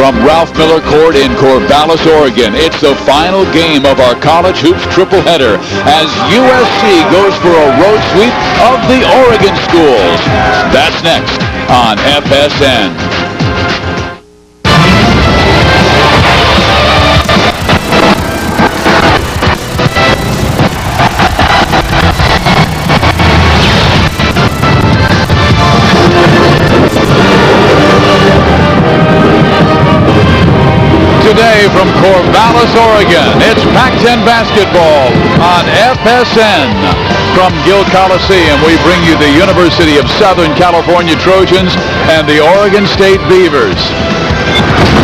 from Ralph Miller Court in Corvallis, Oregon. It's the final game of our college hoops triple header as USC goes for a road sweep of the Oregon schools. That's next on FSN. Today from Corvallis, Oregon, it's Pac-10 basketball on FSN. From Gill Coliseum, we bring you the University of Southern California Trojans and the Oregon State Beavers.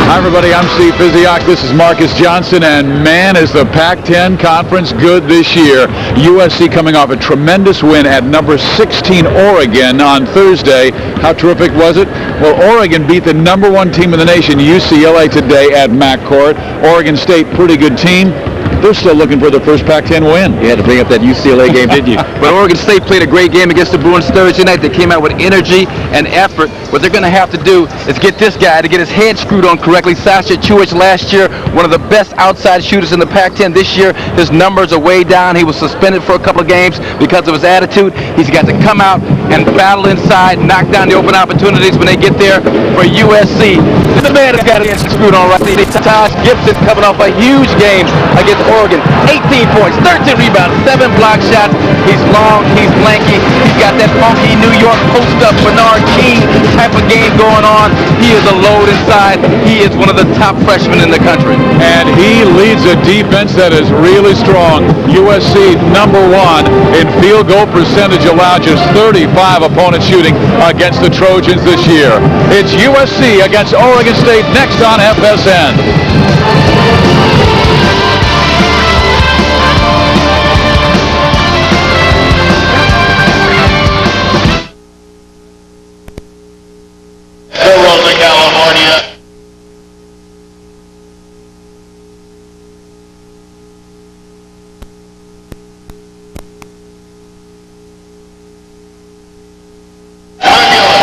Hi, everybody. I'm Steve Physiak. This is Marcus Johnson, and man, is the Pac-10 Conference good this year. USC coming off a tremendous win at number 16 Oregon on Thursday. How terrific was it? Well, Oregon beat the number 1 team in the nation, UCLA, today at McCourt. Oregon State, pretty good team. They're still looking for their first Pac-10 win. You had to bring up that UCLA game, didn't you? But Oregon State played a great game against the Bruins Thursday night. They came out with energy and effort. What they're going to have to do is get this guy to get his head screwed on correctly. Sasha Chewich last year, one of the best outside shooters in the Pac-10. This year, his numbers are way down. He was suspended for a couple of games because of his attitude. He's got to come out and battle inside, knock down the open opportunities when they get there for USC. The man has got his head screwed on right. Taj Gibson coming off a huge game against Oregon. 18 points, 13 rebounds, 7 block shots. He's long, he's lanky. He's got that funky New York post-up Bernard King type of game going on. He is a load inside. He is one of the top freshmen in the country. And he leads a defense that is really strong. USC number 1 in field goal percentage allowed, just 35 opponent shooting against the Trojans this year. It's USC against Oregon State next on FSN.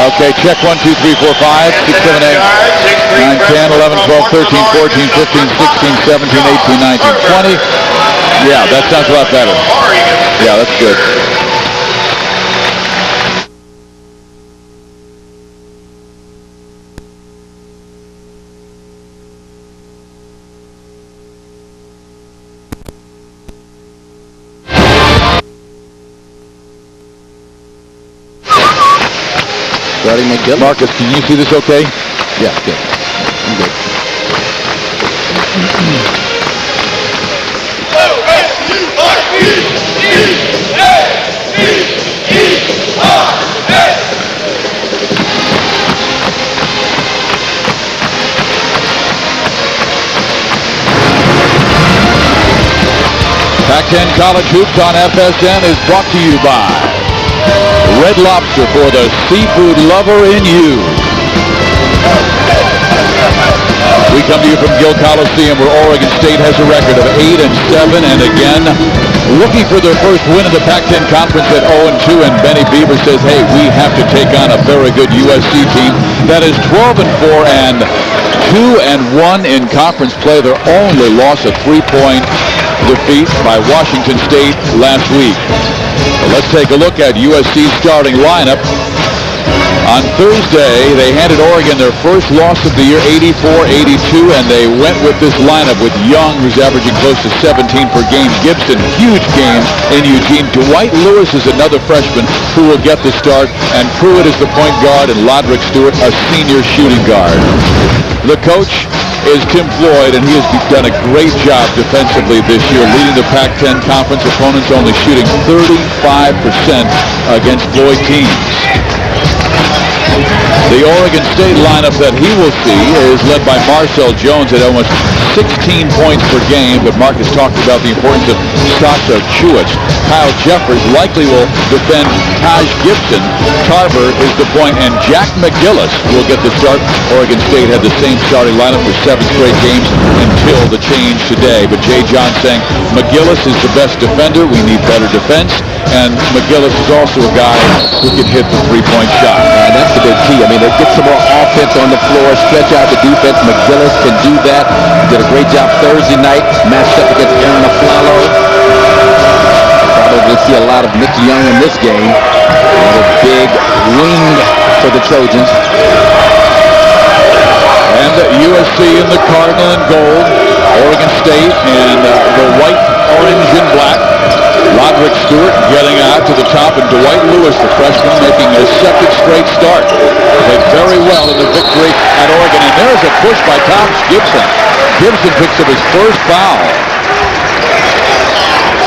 Okay, check 1, 2, 3, 4, 5, 6, 7, 8, 9, 10, 11, 12, 13, 14, 15, 16, 17, 18, 19, 20. Yeah, that sounds a lot better. Yeah, that's good. Marcus, can you see this okay? Yeah, good. I'm good. Pac-10 College Hoops on FSN is brought to you by Red Lobster, for the seafood lover in you. We come to you from Gill Coliseum, where Oregon State has a record of 8-7, and again, looking for their first win of the Pac-10 Conference at 0-2, and Benny Beaver says, hey, we have to take on a very good USC team that is 12-4 and 2-1 in conference play. Their only loss, a 3-point defeat by Washington State last week. So let's take a look at USC's starting lineup. On Thursday, they handed Oregon their first loss of the year, 84-82, and they went with this lineup with Young, who's averaging close to 17 per game. Gibson, huge game in Eugene. Dwight Lewis is another freshman who will get the start, and Pruitt is the point guard, and Lodrick Stewart, a senior shooting guard. The coach is Tim Floyd, and he has done a great job defensively this year, leading the Pac-10 Conference. Opponents only shooting 35% against Floyd teams. The Oregon State lineup that he will see is led by Marcel Jones at almost 16 points per game, but Marcus talked about the importance of Sasha Chewich. Kyle Jeffers likely will defend Taj Gibson. Tarver is the point, and Jack McGillis will get the start. Oregon State had the same starting lineup for 7 straight games until the change today. But Jay John saying McGillis is the best defender. We need better defense. and McGillis is also a guy who can hit the three-point shot. And that's the big key. I mean, they get some more offense on the floor, stretch out the defense. McGillis can do that. He did a great job Thursday night, matched up against Aaron Aflalo. Probably see a lot of Nick Young in this game. A big wing for the Trojans. And USC in the cardinal and gold, Oregon State in the white, orange, and black. Lodrick Stewart getting out to the top, and Dwight Lewis, the freshman, making a second straight start. Played very well in the victory at Oregon, and there's a push by Thomas Gibson. Gibson picks up his first foul.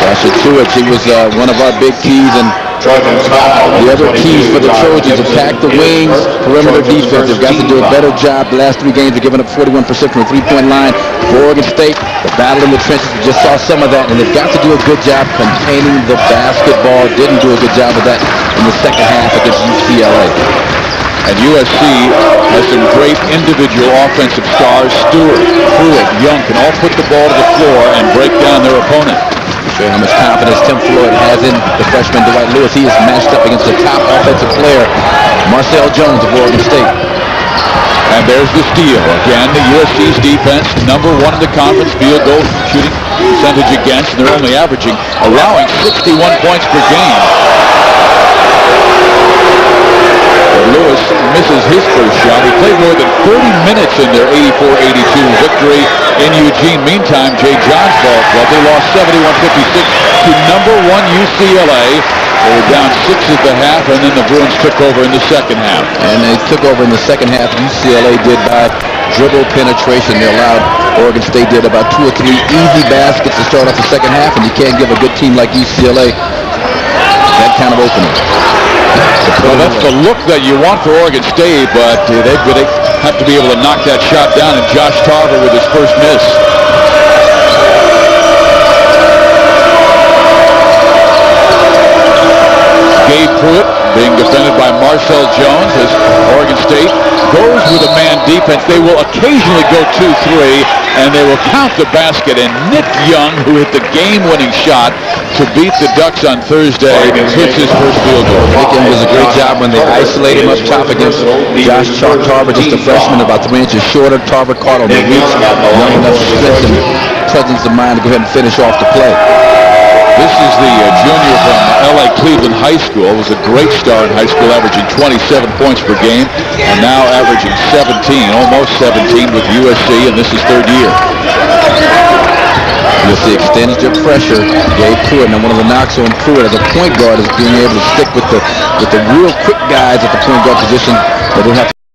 Sasha Stewart, he was one of our big keys, and the other keys for the Trojans: attack the wings, perimeter defense. They've got to do a better job. The last 3 games, they've given up 41% from the three-point line. For Oregon State, the battle in the trenches, we just saw some of that, and they've got to do a good job containing the basketball. Didn't do a good job of that in the second half against UCLA. And USC has some great individual offensive stars. Stewart, Pruitt, Young can all put the ball to the floor and break down their opponent. Show how much confidence Tim Floyd has in the freshman Dwight Lewis. He is matched up against the top offensive player, Marcel Jones of Oregon State. And there's the steal. Again, the USC's defense, number 1 in the conference field goal shooting percentage against, and they're only allowing 61 points per game. But Lewis misses his first shot. He played more than 30 minutes in their 84-82 victory in Eugene. Meantime, Jay John's ball club, they lost 71-56 to number 1 UCLA. They were down 6 at the half, and then the Bruins took over in the second half. And they took over in the second half. UCLA did by dribble penetration. They allowed Oregon State did about 2 or 3 easy baskets to start off the second half, and you can't give a good team like UCLA that kind of opening. Well, that's the look that you want for Oregon State, but they have to be able to knock that shot down, and Josh Tarver with his first miss. Gabe Pruitt being defended by Marcel Jones as Oregon State goes with a man defense. They will occasionally go 2-3, and they will count the basket. And Nick Young, who hit the game-winning shot to beat the Ducks on Thursday, hits his first field goal. Nick Young does a great job when they isolate him up top against Josh Tarver, just a freshman, about 3 inches shorter. Tarver caught on the reach, young enough strength and presence of mind to go ahead and finish off the play. This is the junior from L.A. Cleveland High School. Was a great star in high school, averaging 27 points per game, and now averaging 17, almost 17 with USC, and this is third year. You'll see extended pressure, Gabe Pruitt, and one of the knocks on Pruitt as a point guard is being able to stick with the real quick guys at the point guard position, but they have to